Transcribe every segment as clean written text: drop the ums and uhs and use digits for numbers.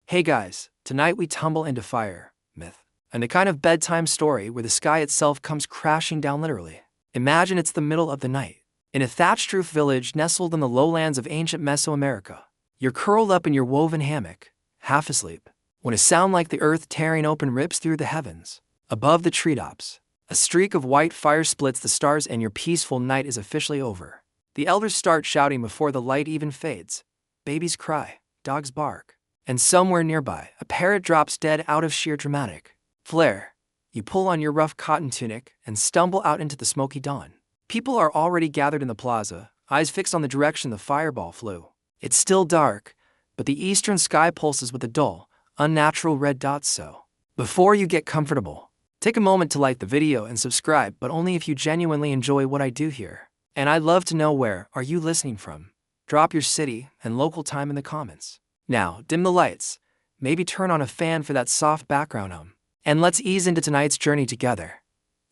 Hey guys, tonight we tumble into fire, myth, and a kind of bedtime story where the sky itself comes crashing down literally. Imagine it's the middle of the night. In a thatched roof village nestled in the lowlands of ancient Mesoamerica. You're curled up in your woven hammock, half asleep, when a sound like the earth tearing open rips through the heavens. Above the treetops, a streak of white fire splits the stars and your peaceful night is officially over. The elders start shouting before the light even fades. Babies cry, dogs bark, and somewhere nearby, a parrot drops dead out of sheer dramatic flair. You pull on your rough cotton tunic and stumble out into the smoky dawn. People are already gathered in the plaza, eyes fixed on the direction the fireball flew. It's still dark, but the eastern sky pulses with a dull, unnatural red dot. So, before you get comfortable, take a moment to like the video and subscribe, but only if you genuinely enjoy what I do here. And I'd love to know where are you listening from. Drop your city and local time in the comments. Now, dim the lights, maybe turn on a fan for that soft background hum, and let's ease into tonight's journey together.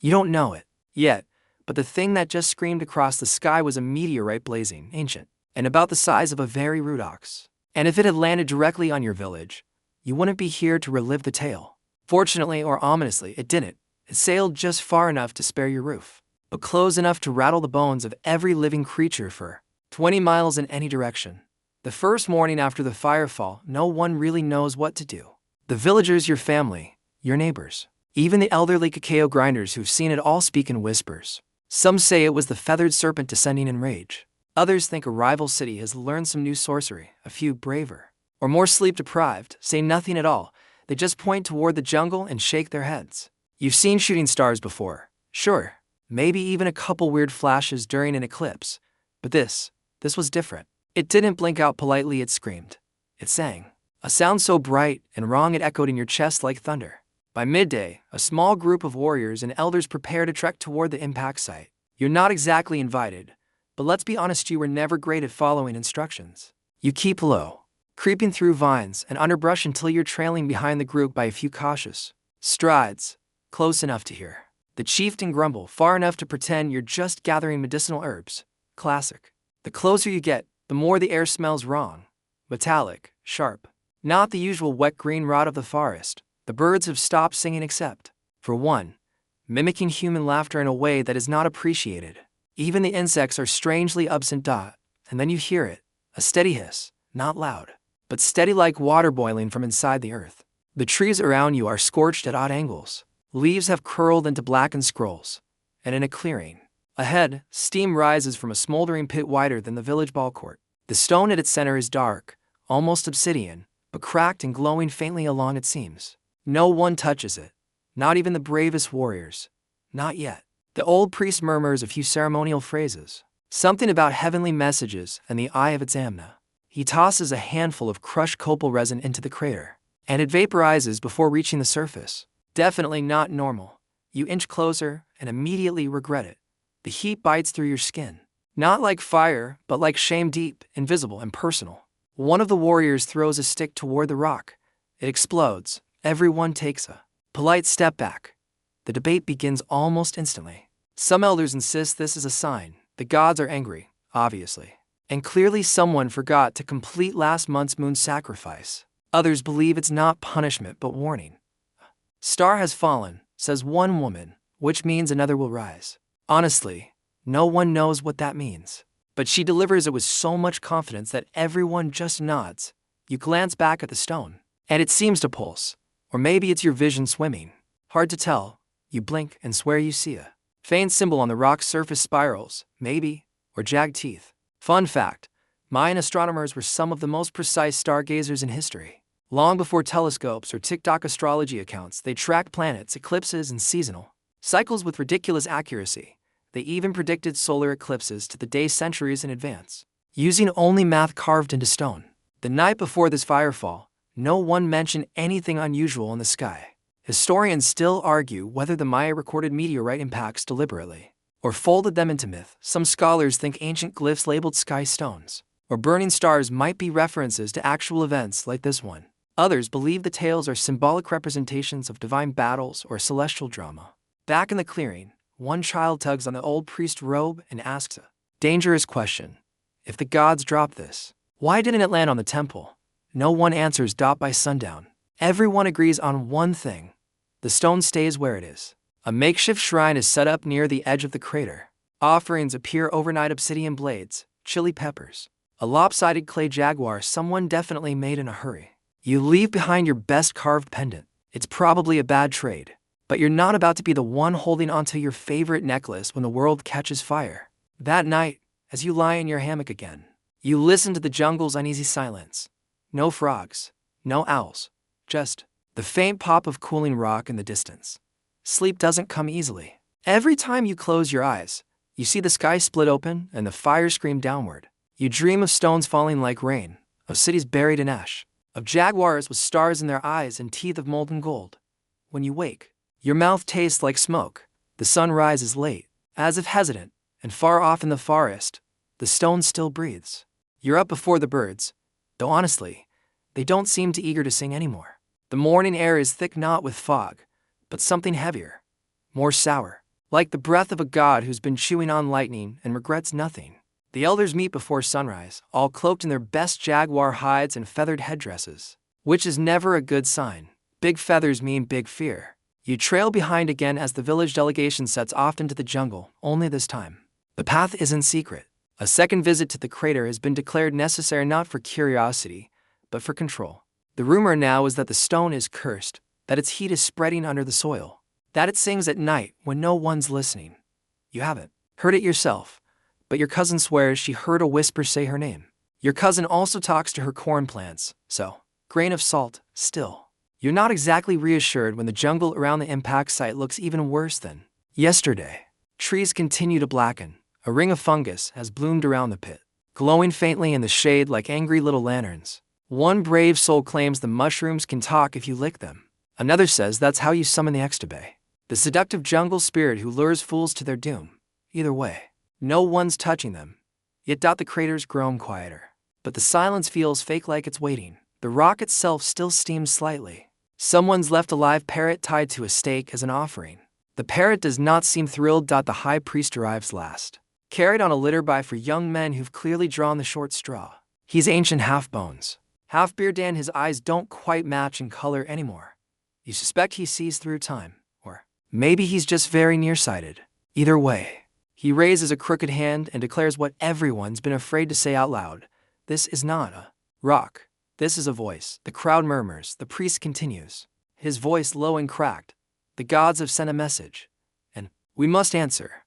You don't know it yet, but the thing that just screamed across the sky was a meteorite blazing, ancient, and about the size of a very rude ox. And if it had landed directly on your village, you wouldn't be here to relive the tale. Fortunately or ominously, it didn't. It sailed just far enough to spare your roof, but close enough to rattle the bones of every living creature for 20 miles in any direction. The first morning after the firefall, no one really knows what to do. The villagers, your family, your neighbors, even the elderly cacao grinders who've seen it all speak in whispers. Some say it was the feathered serpent descending in rage. Others think a rival city has learned some new sorcery. A few braver, or more sleep-deprived, say nothing at all. They just point toward the jungle and shake their heads. You've seen shooting stars before, sure, maybe even a couple weird flashes during an eclipse, but this was different. It didn't blink out politely, it screamed. It sang. A sound so bright and wrong it echoed in your chest like thunder. By midday, a small group of warriors and elders prepare to trek toward the impact site. You're not exactly invited, but let's be honest, you were never great at following instructions. You keep low, creeping through vines and underbrush until you're trailing behind the group by a few cautious strides, close enough to hear the chieftain grumble, far enough to pretend you're just gathering medicinal herbs. Classic. The closer you get, the more the air smells wrong. Metallic, sharp. Not the usual wet green rot of the forest. The birds have stopped singing except, for one, mimicking human laughter in a way that is not appreciated. Even the insects are strangely absent. And then you hear it, a steady hiss, not loud, but steady like water boiling from inside the earth. The trees around you are scorched at odd angles. Leaves have curled into blackened scrolls. And in a clearing ahead, steam rises from a smoldering pit wider than the village ball court. The stone at its center is dark, almost obsidian, but cracked and glowing faintly along its seams. No one touches it, not even the bravest warriors. Not yet. The old priest murmurs a few ceremonial phrases, something about heavenly messages and the eye of its amna. He tosses a handful of crushed copal resin into the crater, and it vaporizes before reaching the surface. Definitely not normal. You inch closer and immediately regret it. The heat bites through your skin. Not like fire, but like shame, deep, invisible, and personal. One of the warriors throws a stick toward the rock. It explodes. Everyone takes a polite step back. The debate begins almost instantly. Some elders insist this is a sign. The gods are angry, obviously. And clearly someone forgot to complete last month's moon sacrifice. Others believe it's not punishment but warning. Star has fallen, says one woman, which means another will rise. Honestly, no one knows what that means. But she delivers it with so much confidence that everyone just nods. You glance back at the stone, and it seems to pulse. Or maybe it's your vision swimming. Hard to tell. You blink and swear you see a faint symbol on the rock's surface, spirals, maybe, or jagged teeth. Fun fact, Mayan astronomers were some of the most precise stargazers in history. Long before telescopes or TikTok astrology accounts, they tracked planets, eclipses, and seasonal cycles with ridiculous accuracy. They even predicted solar eclipses to the day centuries in advance, using only math carved into stone. The night before this firefall, no one mentioned anything unusual in the sky. Historians still argue whether the Maya recorded meteorite impacts deliberately, or folded them into myth. Some scholars think ancient glyphs labeled sky stones, or burning stars might be references to actual events like this one. Others believe the tales are symbolic representations of divine battles or celestial drama. Back in the clearing, one child tugs on the old priest's robe and asks a dangerous question. If the gods dropped this, why didn't it land on the temple? No one answers. By sundown, everyone agrees on one thing. The stone stays where it is. A makeshift shrine is set up near the edge of the crater. Offerings appear overnight: obsidian blades, chili peppers, a lopsided clay jaguar someone definitely made in a hurry. You leave behind your best carved pendant. It's probably a bad trade, but you're not about to be the one holding onto your favorite necklace when the world catches fire. That night, as you lie in your hammock again, you listen to the jungle's uneasy silence. No frogs, no owls, just the faint pop of cooling rock in the distance. Sleep doesn't come easily. Every time you close your eyes, you see the sky split open and the fire scream downward. You dream of stones falling like rain, of cities buried in ash, of jaguars with stars in their eyes and teeth of molten gold. When you wake, your mouth tastes like smoke. The sun rises late, as if hesitant, and far off in the forest, the stone still breathes. You're up before the birds, though honestly, they don't seem too eager to sing anymore. The morning air is thick, not with fog, but something heavier, more sour, like the breath of a god who's been chewing on lightning and regrets nothing. The elders meet before sunrise, all cloaked in their best jaguar hides and feathered headdresses, which is never a good sign. Big feathers mean big fear. You trail behind again as the village delegation sets off into the jungle, only this time the path isn't secret. A second visit to the crater has been declared necessary, not for curiosity, but for control. The rumor now is that the stone is cursed, that its heat is spreading under the soil, that it sings at night when no one's listening. You haven't heard it yourself, but your cousin swears she heard a whisper say her name. Your cousin also talks to her corn plants, so, grain of salt, still. You're not exactly reassured when the jungle around the impact site looks even worse than yesterday. Trees continue to blacken. A ring of fungus has bloomed around the pit, glowing faintly in the shade like angry little lanterns. One brave soul claims the mushrooms can talk if you lick them. Another says that's how you summon the Extabe, the seductive jungle spirit who lures fools to their doom. Either way, no one's touching them. Yet the crater's grown quieter. But the silence feels fake, like it's waiting. The rock itself still steams slightly. Someone's left a live parrot tied to a stake as an offering. The parrot does not seem thrilled. The high priest arrives last, carried on a litter by four young men who've clearly drawn the short straw. He's ancient, half bones, half beard, and his eyes don't quite match in color anymore. You suspect he sees through time, or maybe he's just very nearsighted. Either way, he raises a crooked hand and declares what everyone's been afraid to say out loud. This is not a rock. This is a voice. The crowd murmurs. The priest continues, his voice low and cracked. The gods have sent a message, and we must answer.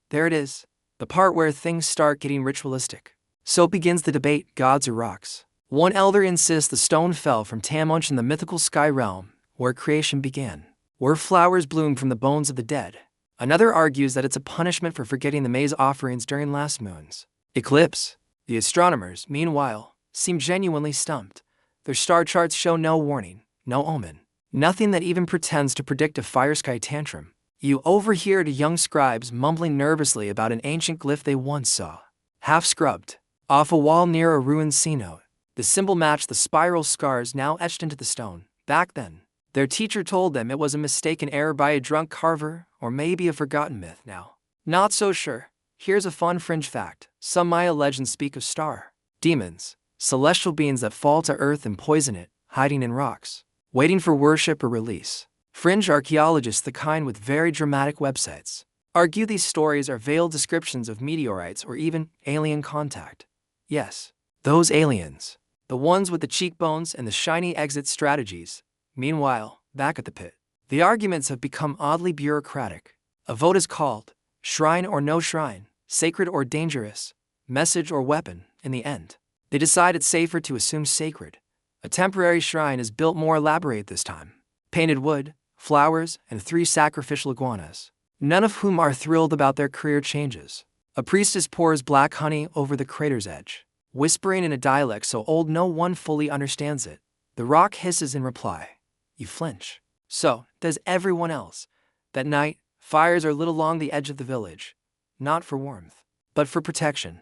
There it is, the part where things start getting ritualistic. So begins the debate, gods or rocks. One elder insists the stone fell from Tamunch in the mythical sky realm, where creation began, where flowers bloom from the bones of the dead. Another argues that it's a punishment for forgetting the maize offerings during last moon's eclipse. The astronomers, meanwhile, seem genuinely stumped. Their star charts show no warning, no omen, nothing that even pretends to predict a fire sky tantrum. You overhear the young scribes mumbling nervously about an ancient glyph they once saw, half scrubbed, off a wall near a ruined C-note. The symbol matched the spiral scars now etched into the stone. Back then, their teacher told them it was a mistaken error by a drunk carver, or maybe a forgotten myth. Now, not so sure. Here's a fun fringe fact. Some Maya legends speak of star demons, celestial beings that fall to earth and poison it, hiding in rocks, waiting for worship or release. Fringe archaeologists, the kind with very dramatic websites, argue these stories are veiled descriptions of meteorites or even alien contact. Yes, those aliens, the ones with the cheekbones and the shiny exit strategies. Meanwhile, back at the pit, the arguments have become oddly bureaucratic. A vote is called, shrine or no shrine, sacred or dangerous, message or weapon. In the end, they decide it's safer to assume sacred. A temporary shrine is built, more elaborate this time. Painted wood, flowers, and 3 sacrificial iguanas, none of whom are thrilled about their career changes. A priestess pours black honey over the crater's edge, whispering in a dialect so old no one fully understands it. The rock hisses in reply. You flinch. So does everyone else. That night, fires are lit along the edge of the village, not for warmth, but for protection.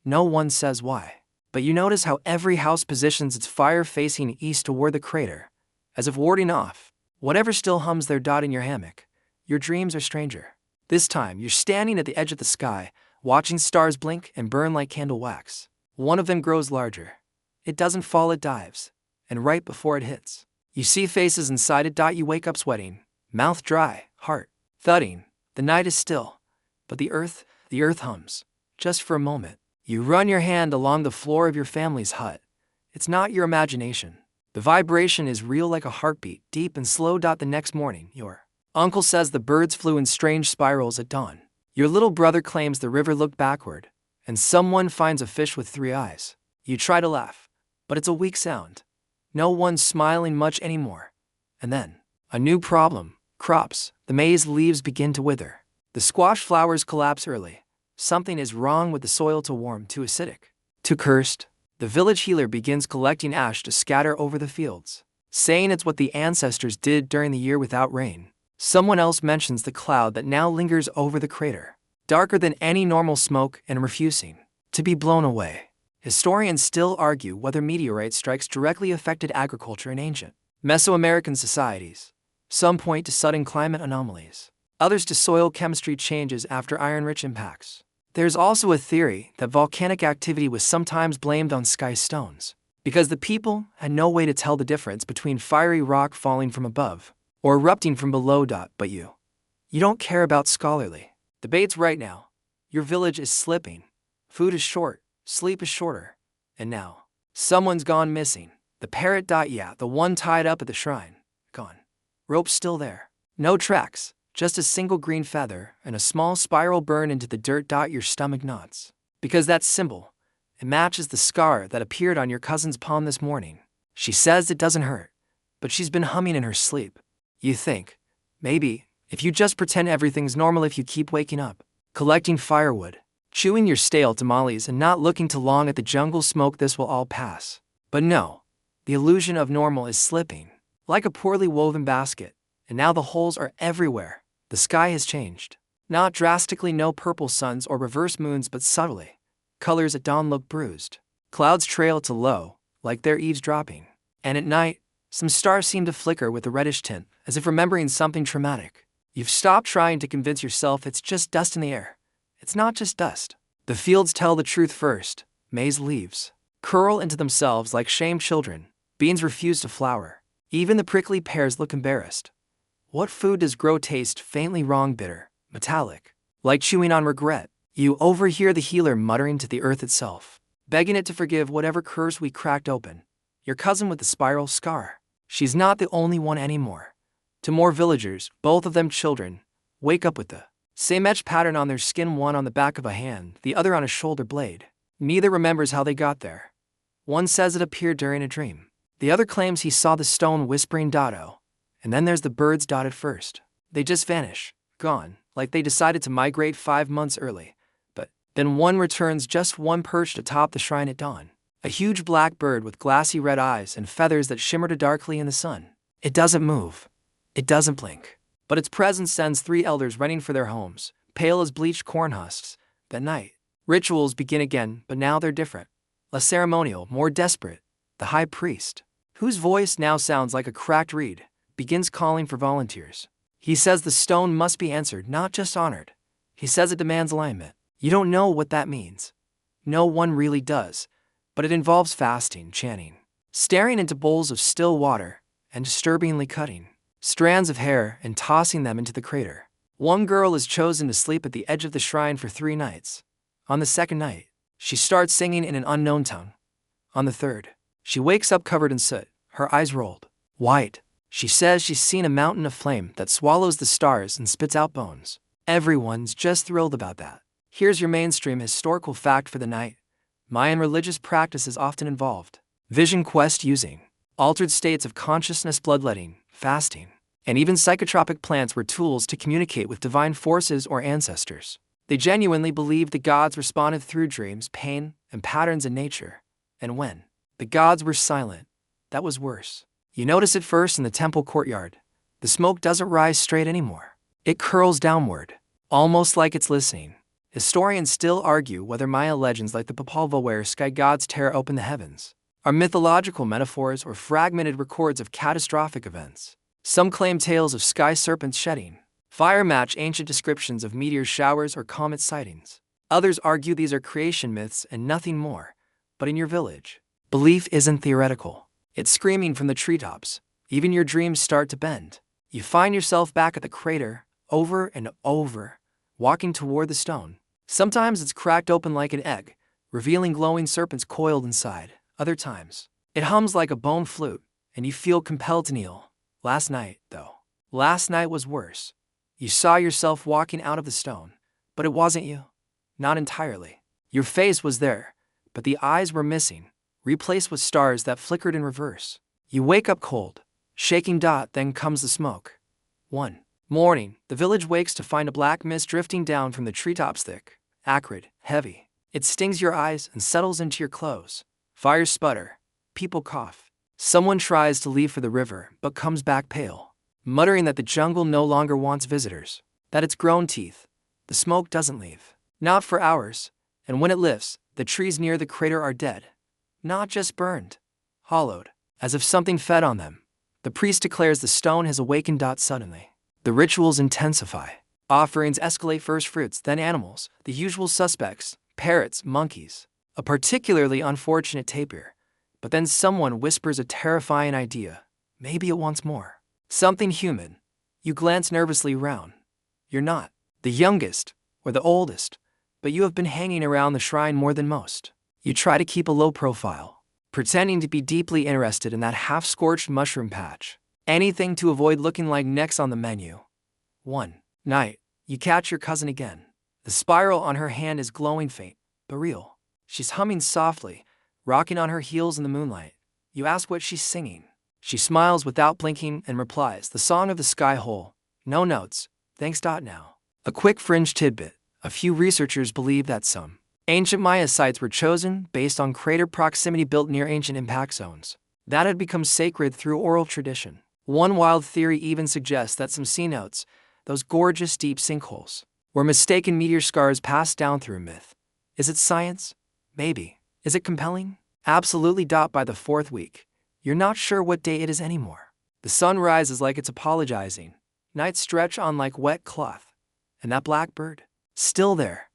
No one says why, but you notice how every house positions its fire facing east toward the crater, as if warding off whatever still hums there. In your hammock, your dreams are stranger. This time, you're standing at the edge of the sky, watching stars blink and burn like candle wax. One of them grows larger, It doesn't fall, it dives. And right before it hits, you see faces inside it. You wake up sweating, mouth dry, heart thudding. The night is still, but the earth hums. Just for a moment, you run your hand along the floor of your family's hut. It's not your imagination. The vibration is real, like a heartbeat, deep and slow. The next morning, your uncle says the birds flew in strange spirals at dawn. Your little brother claims the river looked backward, and someone finds a fish with 3 eyes. You try to laugh, but it's a weak sound. No one's smiling much anymore. And then, a new problem: crops. The maize leaves begin to wither. The squash flowers collapse early. Something is wrong with the soil, too warm, too acidic, too cursed. The village healer begins collecting ash to scatter over the fields, saying it's what the ancestors did during the year without rain. Someone else mentions the cloud that now lingers over the crater, darker than any normal smoke and refusing to be blown away. Historians still argue whether meteorite strikes directly affected agriculture in ancient Mesoamerican societies. Some point to sudden climate anomalies, others to soil chemistry changes after iron-rich impacts. There's also a theory that volcanic activity was sometimes blamed on sky stones, because the people had no way to tell the difference between fiery rock falling from above or erupting from below. But you don't care about scholarly debates right now. Your village is slipping. Food is short, sleep is shorter, and now someone's gone missing. The parrot. Yeah, the one tied up at the shrine. Gone. Rope's still there. No tracks. Just a single green feather and a small spiral burn into the dirt. Your stomach knots, because that symbol, it matches the scar that appeared on your cousin's palm this morning. She says it doesn't hurt, but she's been humming in her sleep. You think, maybe, if you just pretend everything's normal, if you keep waking up, collecting firewood, chewing your stale tamales, and not looking too long at the jungle smoke, this will all pass. But no, the illusion of normal is slipping, like a poorly woven basket, and now the holes are everywhere. The sky has changed. Not drastically, no purple suns or reverse moons, but subtly. Colors at dawn look bruised. Clouds trail to low, like they're eavesdropping. And at night, some stars seem to flicker with a reddish tint, as if remembering something traumatic. You've stopped trying to convince yourself it's just dust in the air. It's not just dust. The fields tell the truth first. Maize leaves curl into themselves like shamed children. Beans refuse to flower. Even the prickly pears look embarrassed. What food does grow taste faintly wrong, bitter, metallic, like chewing on regret? You overhear the healer muttering to the earth itself, begging it to forgive whatever curse we cracked open. Your cousin with the spiral scar. She's not the only one anymore. 2 more villagers, both of them children, wake up with the same etched pattern on their skin, one on the back of a hand, the other on a shoulder blade. Neither remembers how they got there. One says it appeared during a dream. The other claims he saw the stone whispering Dotto. And then there's the birds. At first, they just vanish, gone, like they decided to migrate 5 months early. But then one returns, just one perched atop the shrine at dawn. A huge black bird with glassy red eyes and feathers that shimmered darkly in the sun. It doesn't move. It doesn't blink. But its presence sends 3 elders running for their homes, pale as bleached corn husks. That night, rituals begin again, but now they're different. Less ceremonial, more desperate. The high priest, whose voice now sounds like a cracked reed, begins calling for volunteers. He says the stone must be answered, not just honored. He says it demands alignment. You don't know what that means. No one really does. But it involves fasting, chanting, staring into bowls of still water, and disturbingly cutting strands of hair and tossing them into the crater. One girl is chosen to sleep at the edge of the shrine for 3 nights. On the 2nd night, she starts singing in an unknown tongue. On the 3rd, she wakes up covered in soot, her eyes rolled white. She says she's seen a mountain of flame that swallows the stars and spits out bones. Everyone's just thrilled about that. Here's your mainstream historical fact for the night. Mayan religious practice is often involved. Vision quest using altered states of consciousness, bloodletting, fasting, and even psychotropic plants were tools to communicate with divine forces or ancestors. They genuinely believed the gods responded through dreams, pain, and patterns in nature. And when the gods were silent, that was worse. You notice it first in the temple courtyard. The smoke doesn't rise straight anymore. It curls downward, almost like it's listening. Historians still argue whether Maya legends like the Popolvuh, where sky gods tear open the heavens, are mythological metaphors or fragmented records of catastrophic events. Some claim tales of sky serpents shedding fire match ancient descriptions of meteor showers or comet sightings. Others argue these are creation myths and nothing more. But in your village, Belief isn't theoretical. It's screaming from the treetops. Even your dreams start to bend. You find yourself back at the crater, over and over, walking toward the stone. Sometimes it's cracked open like an egg, revealing glowing serpents coiled inside. Other times, it hums like a bone flute, and you feel compelled to kneel. Last night, though. Last night was worse. You saw yourself walking out of the stone, but it wasn't you. Not entirely. Your face was there, but the eyes were missing, replaced with stars that flickered in reverse. You wake up cold, shaking. Then comes the smoke. 1 morning, the village wakes to find a black mist drifting down from the treetops, thick, acrid, heavy. It stings your eyes and settles into your clothes. Fires sputter. People cough. Someone tries to leave for the river but comes back pale, muttering that the jungle no longer wants visitors, that it's grown teeth. The smoke doesn't leave. Not for hours, and when it lifts, the trees near the crater are dead. Not just burned, hollowed, as if something fed on them. The priest declares the stone has awakened. Suddenly, the rituals intensify. Offerings escalate, first fruits, then animals, the usual suspects, parrots, monkeys. A particularly unfortunate tapir. But then someone whispers a terrifying idea. Maybe it wants more. Something human. You glance nervously around. You're not the youngest or the oldest, but you have been hanging around the shrine more than most. You try to keep a low profile, pretending to be deeply interested in that half-scorched mushroom patch. Anything to avoid looking like next on the menu. One night, you catch your cousin again. The spiral on her hand is glowing faint, but real. She's humming softly, rocking on her heels in the moonlight. You ask what she's singing. She smiles without blinking and replies, the song of the sky hole. No notes, thanks. Now. A quick fringe tidbit. A few researchers believe that some ancient Maya sites were chosen based on crater proximity built near ancient impact zones that had become sacred through oral tradition. One wild theory even suggests that some sea notes, those gorgeous deep sinkholes, were mistaken meteor scars passed down through myth. Is it science? Maybe. Is it compelling? Absolutely. By the fourth week, you're not sure what day it is anymore. The sun rises like it's apologizing. Nights stretch on like wet cloth. And that blackbird? Still there.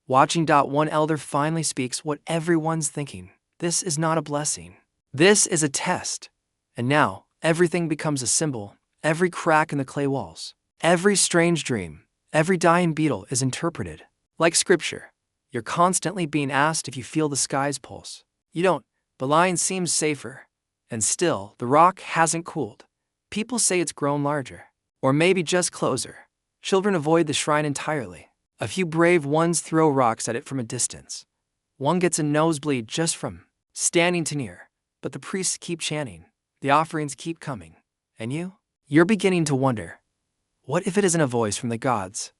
Watching. One elder finally speaks what everyone's thinking. This is not a blessing. This is a test. And now, everything becomes a symbol. Every crack in the clay walls, every strange dream, every dying beetle is interpreted. Like scripture. You're constantly being asked if you feel the sky's pulse. You don't. The line seems safer. And still, the rock hasn't cooled. People say it's grown larger. Or maybe just closer. Children avoid the shrine entirely. A few brave ones throw rocks at it from a distance. One gets a nosebleed just from standing too near. But the priests keep chanting. The offerings keep coming. And you're beginning to wonder. What if it isn't a voice from the gods?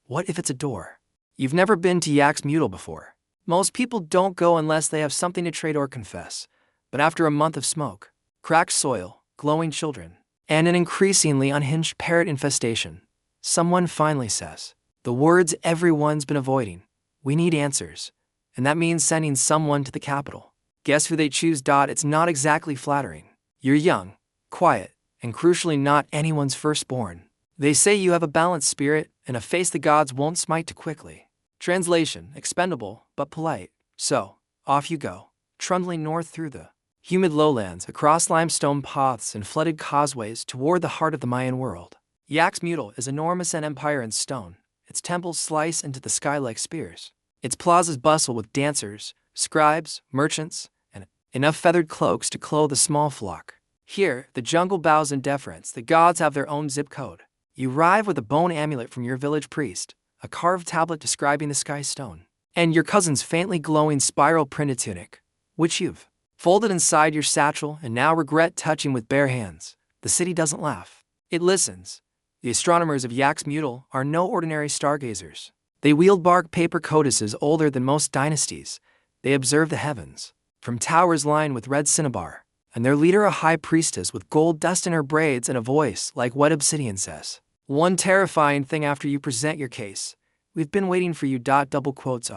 What if it's a door? You've never been to Yaxmutil before. Most people don't go unless they have something to trade or confess. But after a month of smoke, cracked soil, glowing children, and an increasingly unhinged parrot infestation, someone finally says the words everyone's been avoiding. We need answers. And that means sending someone to the capital. Guess who they choose? It's not exactly flattering. You're young, quiet, and crucially not anyone's firstborn. They say you have a balanced spirit and a face the gods won't smite too quickly. Translation, expendable, but polite. So, off you go, trundling north through the humid lowlands, across limestone paths and flooded causeways toward the heart of the Mayan world. Yaxmutil is enormous, an empire in stone. Its temples slice into the sky like spears. Its plazas bustle with dancers, scribes, merchants, and enough feathered cloaks to clothe a small flock. Here, the jungle bows in deference. The gods have their own zip code. You arrive with a bone amulet from your village priest, a carved tablet describing the sky stone, and your cousin's faintly glowing spiral-printed tunic, which you've folded inside your satchel and now regret touching with bare hands. The city doesn't laugh. It listens. The astronomers of Yaxmutil are no ordinary stargazers. They wield bark paper codices older than most dynasties. They observe the heavens, from towers lined with red cinnabar, and their leader a high priestess with gold dust in her braids and a voice like wet obsidian says one terrifying thing after you present your case. We've been waiting for you. Double quotes.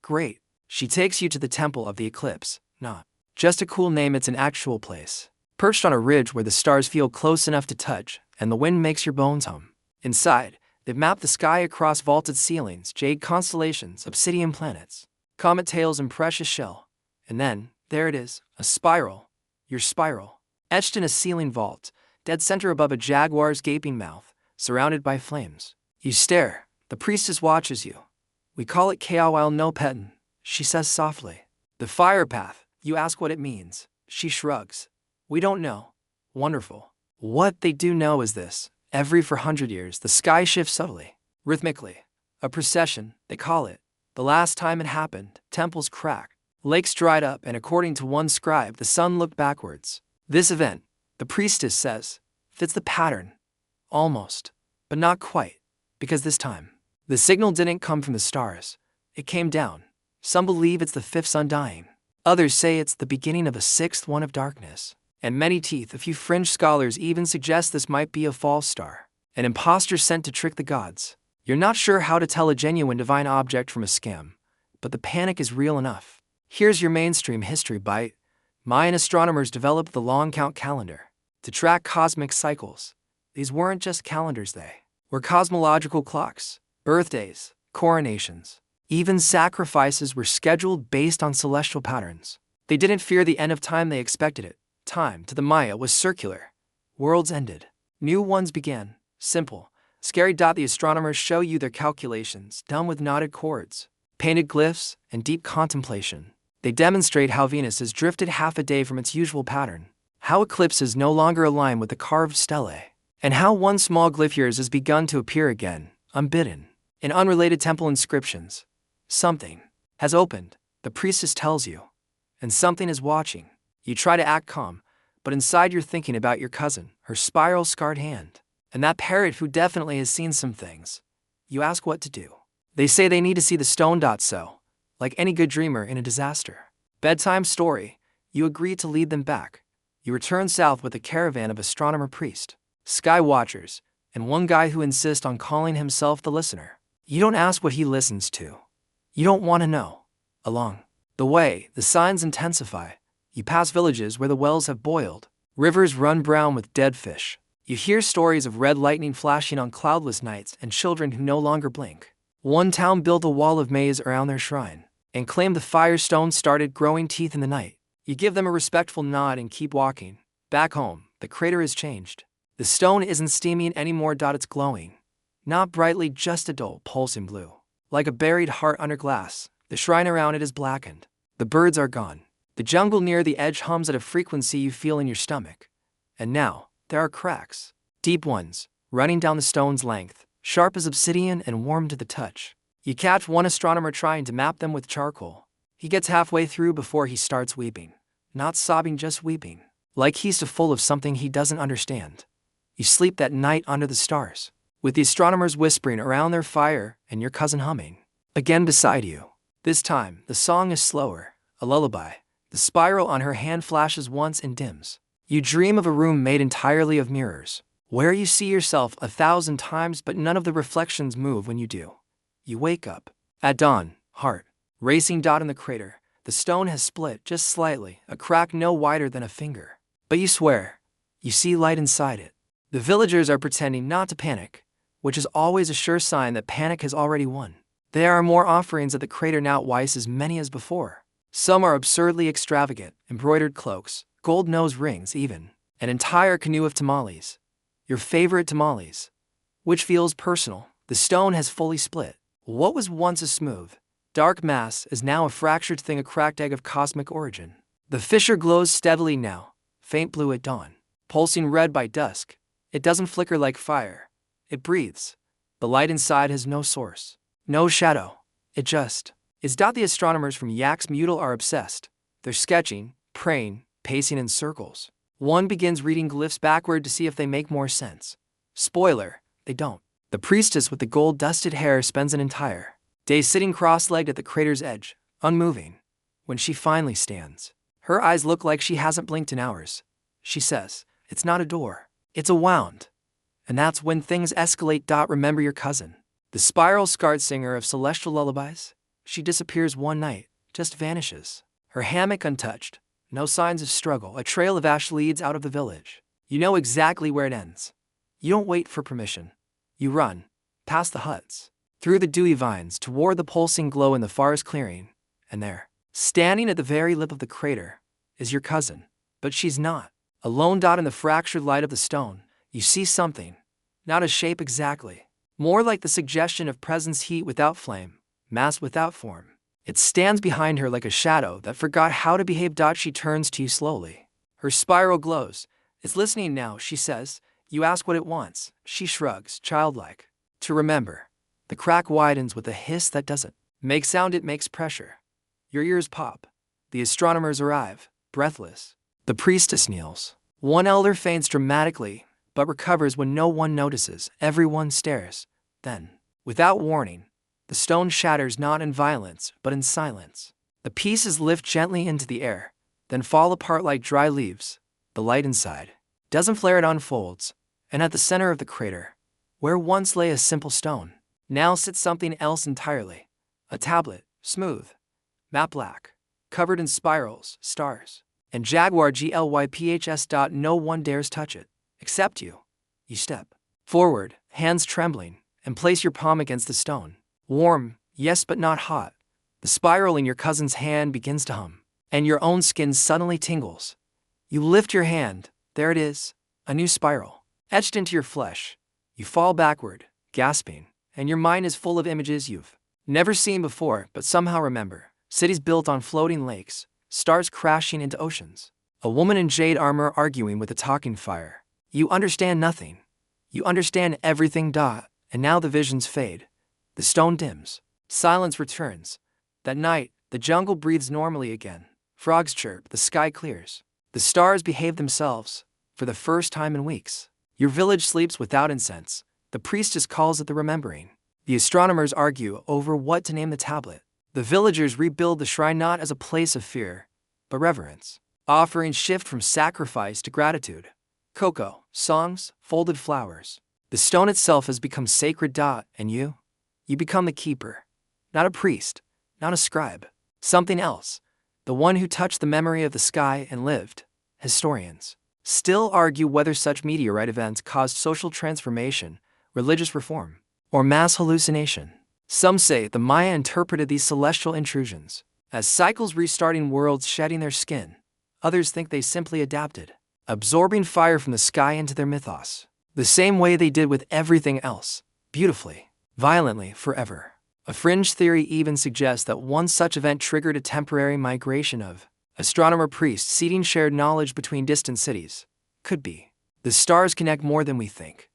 Great. She takes you to the Temple of the Eclipse. Not just a cool name, it's an actual place. Perched on a ridge where the stars feel close enough to touch, and the wind makes your bones hum. Inside, they've mapped the sky across vaulted ceilings, jade constellations, obsidian planets, comet tails, and precious shell. And then, There it is, a spiral. Your spiral. Etched in a ceiling vault, dead center above a jaguar's gaping mouth, surrounded by flames. You stare. The priestess watches you. We call it Kaawil no Petin, she says softly. The fire path. You ask what it means. She shrugs. We don't know. Wonderful. What they do know is this. Every 400 years, the sky shifts subtly, rhythmically. A procession, they call it. The last time it happened, temples cracked, lakes dried up, and according to one scribe, the sun looked backwards. This event, the priestess says, fits the pattern. Almost. But not quite. Because this time, the signal didn't come from the stars. It came down. Some believe it's the fifth sun dying. Others say it's the beginning of a sixth one of darkness. And many teeth, a few fringe scholars even suggest this might be a false star. An imposter sent to trick the gods. You're not sure how to tell a genuine divine object from a scam, but the panic is real enough. Here's your mainstream history bite. Mayan astronomers developed the long count calendar to track cosmic cycles. These weren't just calendars, they were cosmological clocks. Birthdays, coronations, even sacrifices were scheduled based on celestial patterns. They didn't fear the end of time, they expected it. Time, to the Maya, was circular. Worlds ended. New ones began. Simple. Scary. The astronomers show you their calculations, done with knotted cords, painted glyphs, and deep contemplation. They demonstrate how Venus has drifted half a day from its usual pattern, how eclipses no longer align with the carved stelae, and how one small glyph years has begun to appear again, unbidden, in unrelated temple inscriptions. Something has opened, the priestess tells you, and something is watching. You try to act calm, but inside you're thinking about your cousin, her spiral-scarred hand, and that parrot who definitely has seen some things. You ask what to do. They say they need to see the stone. So, like any good dreamer in a disaster. Bedtime story, you agree to lead them back. You return south with a caravan of astronomer priests, sky watchers, and one guy who insists on calling himself the listener. You don't ask what he listens to. You don't want to know. Along the way, the signs intensify. You pass villages where the wells have boiled, rivers run brown with dead fish. You hear stories of red lightning flashing on cloudless nights and children who no longer blink. One town built a wall of maize around their shrine and claimed the firestone started growing teeth in the night. You give them a respectful nod and keep walking. Back home, the crater has changed. The stone isn't steaming anymore. It's glowing. Not brightly, just a dull, pulsing blue. Like a buried heart under glass, the shrine around it is blackened. The birds are gone. The jungle near the edge hums at a frequency you feel in your stomach. And now, there are cracks. Deep ones, running down the stone's length, sharp as obsidian and warm to the touch. You catch one astronomer trying to map them with charcoal. He gets halfway through before he starts weeping. Not sobbing, just weeping. Like he's so full of something he doesn't understand. You sleep that night under the stars, with the astronomers whispering around their fire and your cousin humming. Again beside you. This time, the song is slower, a lullaby. The spiral on her hand flashes once and dims. You dream of a room made entirely of mirrors, where you see yourself 1,000 times but none of the reflections move when you do. You wake up. At dawn, heart racing. In the crater, the stone has split just slightly, a crack no wider than a finger. But you swear, you see light inside it. The villagers are pretending not to panic, which is always a sure sign that panic has already won. There are more offerings at the crater now, twice as many as before. Some are absurdly extravagant, embroidered cloaks, gold nose rings even, an entire canoe of tamales. Your favorite tamales. Which feels personal. The stone has fully split. What was once a smooth, dark mass is now a fractured thing, a cracked egg of cosmic origin. The fissure glows steadily now, faint blue at dawn, pulsing red by dusk. It doesn't flicker like fire. It breathes. The light inside has no source, no shadow. It just is. The astronomers from Yak's Mutal are obsessed. They're sketching, praying, pacing in circles. One begins reading glyphs backward to see if they make more sense. Spoiler, they don't. The priestess with the gold-dusted hair spends an entire day sitting cross-legged at the crater's edge, unmoving. When she finally stands, her eyes look like she hasn't blinked in hours. She says, "It's not a door, it's a wound." And that's when things escalate. Remember your cousin, the spiral-scarred singer of celestial lullabies? She disappears one night, just vanishes. Her hammock untouched, no signs of struggle. A trail of ash leads out of the village. You know exactly where it ends. You don't wait for permission. You run, past the huts, through the dewy vines, toward the pulsing glow in the forest clearing, and there, Standing at the very lip of the crater is your cousin, but she's not. A lone dot in the fractured light of the stone, you see something. Not a shape exactly. More like the suggestion of presence, heat without flame, mass without form. It stands behind her like a shadow that forgot how to behave. She turns to you slowly. Her spiral glows. It's listening now, she says. You ask what it wants. She shrugs, childlike. To remember. The crack widens with a hiss that doesn't make sound, it makes pressure. Your ears pop. The astronomers arrive, breathless. The priestess kneels. One elder faints dramatically, but recovers when no one notices. Everyone stares. Then, without warning, the stone shatters not in violence, but in silence. The pieces lift gently into the air, then fall apart like dry leaves. The light inside doesn't flare, it unfolds, and at the center of the crater, where once lay a simple stone, now sits something else entirely. A tablet, smooth, matte black, covered in spirals, stars, and jaguar glyphs. No one dares touch it, except you. You step forward, hands trembling, and place your palm against the stone. Warm, yes, but not hot. The spiral in your cousin's hand begins to hum, and your own skin suddenly tingles. You lift your hand, there it is, a new spiral, etched into your flesh. You fall backward, gasping, and your mind is full of images you've never seen before but somehow remember. Cities built on floating lakes, stars crashing into oceans, a woman in jade armor arguing with a talking fire. You understand nothing. You understand everything. And now the visions fade. The stone dims. Silence returns. That night, the jungle breathes normally again. Frogs chirp, the sky clears. The stars behave themselves, for the first time in weeks. Your village sleeps without incense. The priestess calls it the remembering. The astronomers argue over what to name the tablet. The villagers rebuild the shrine not as a place of fear, but reverence. Offerings shift from sacrifice to gratitude. Cocoa, songs, folded flowers. The stone itself has become sacred. And you become the keeper. Not a priest, not a scribe. Something else. The one who touched the memory of the sky and lived. Historians still argue whether such meteorite events caused social transformation, religious reform, or mass hallucination. Some say the Maya interpreted these celestial intrusions as cycles restarting worlds shedding their skin. Others think they simply adapted, absorbing fire from the sky into their mythos, the same way they did with everything else, beautifully, violently, forever. A fringe theory even suggests that one such event triggered a temporary migration of astronomer priests seeding shared knowledge between distant cities. Could be. The stars connect more than we think.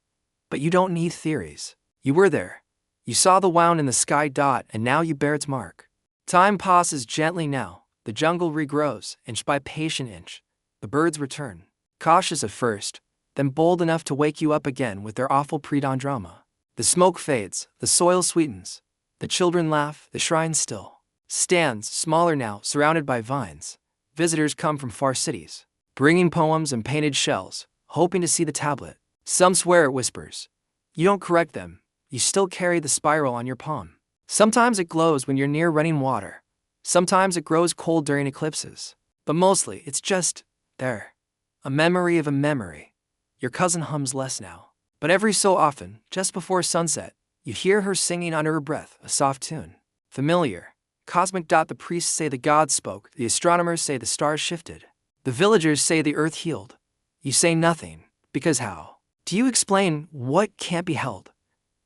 But you don't need theories. You were there. You saw the wound in the sky. And now you bear its mark. Time passes gently now. The jungle regrows, inch by patient inch. The birds return, cautious at first, then bold enough to wake you up again with their awful pre-dawn drama. The smoke fades, the soil sweetens. The children laugh, the shrine still stands, smaller now, surrounded by vines. Visitors come from far cities, bringing poems and painted shells, hoping to see the tablet. Some swear at whispers. You don't correct them. You still carry the spiral on your palm. Sometimes it glows when you're near running water. Sometimes it grows cold during eclipses. But mostly, it's just there. A memory of a memory. Your cousin hums less now. But every so often, just before sunset, you hear her singing under her breath, a soft tune. Familiar. Cosmic. The priests say the gods spoke. The astronomers say the stars shifted. The villagers say the earth healed. You say nothing. Because how? Do you explain what can't be held?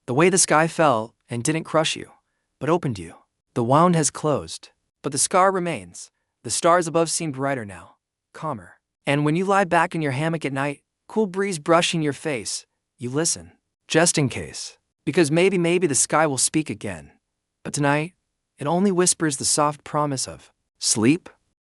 The way the sky fell and didn't crush you, but opened you. The wound has closed, but the scar remains. The stars above seem brighter now, calmer. And when you lie back in your hammock at night, cool breeze brushing your face, you listen, just in case. Because maybe the sky will speak again. But tonight, it only whispers the soft promise of sleep.